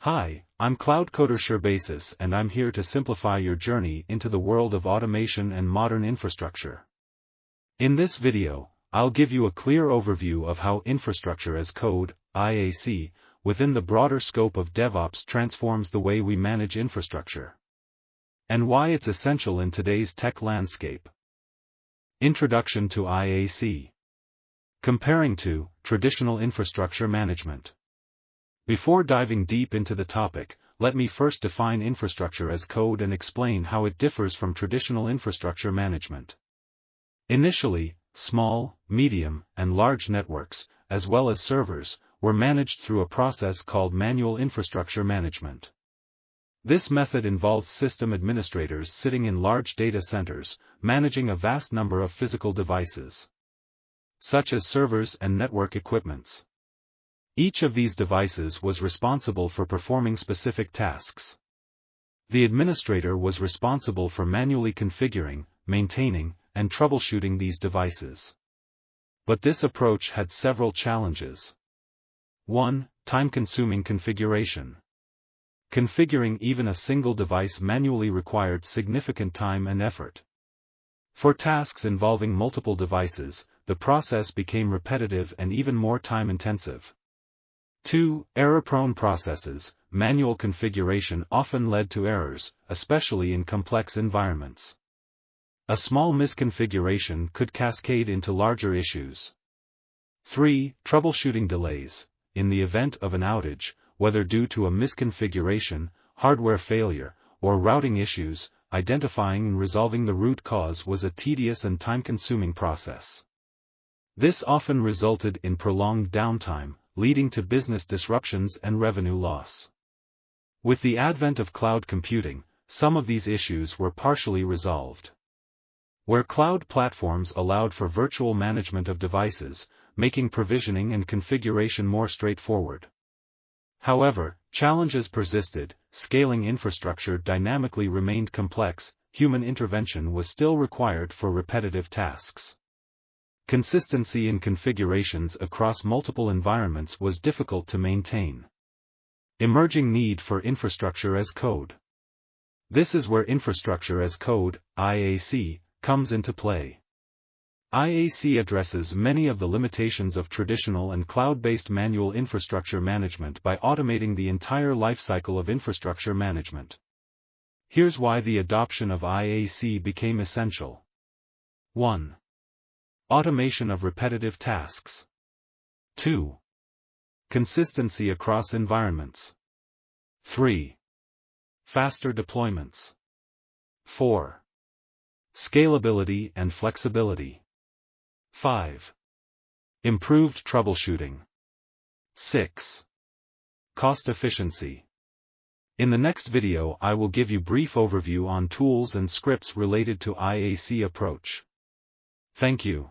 Hi, I'm Cloud Coder Sherbasis and I'm here to simplify your journey into the world of automation and modern infrastructure. In this video, I'll give you a clear overview of how infrastructure as code, IaC, within the broader scope of DevOps transforms the way we manage infrastructure. And why it's essential in today's tech landscape. Introduction to IaC. Comparing to traditional infrastructure management. Before diving deep into the topic, let me first define infrastructure as code and explain how it differs from traditional infrastructure management. Initially, small, medium, and large networks, as well as servers, were managed through a process called manual infrastructure management. This method involved system administrators sitting in large data centers, managing a vast number of physical devices, such as servers and network equipments. Each of these devices was responsible for performing specific tasks. The administrator was responsible for manually configuring, maintaining, and troubleshooting these devices. But this approach had several challenges. 1. Time-consuming configuration. Configuring even a single device manually required significant time and effort. For tasks involving multiple devices, the process became repetitive and even more time-intensive. 2. Error-prone processes. Manual configuration often led to errors, especially in complex environments. A small misconfiguration could cascade into larger issues. 3. Troubleshooting delays. In the event of an outage, whether due to a misconfiguration, hardware failure, or routing issues, identifying and resolving the root cause was a tedious and time-consuming process. This often resulted in prolonged downtime, leading to business disruptions and revenue loss. With the advent of cloud computing, some of these issues were partially resolved. Where cloud platforms allowed for virtual management of devices, making provisioning and configuration more straightforward. However, challenges persisted, scaling infrastructure dynamically remained complex, human intervention was still required for repetitive tasks. Consistency in configurations across multiple environments was difficult to maintain. Emerging need for infrastructure as code. This is where infrastructure as code, IaC, comes into play. IaC addresses many of the limitations of traditional and cloud-based manual infrastructure management by automating the entire lifecycle of infrastructure management. Here's why the adoption of IaC became essential. 1. Automation of repetitive tasks. 2. Consistency across environments. 3. Faster deployments. 4. Scalability and flexibility. 5. Improved troubleshooting. 6. Cost efficiency. In the next video I will give you brief overview on tools and scripts related to IaC approach. Thank you.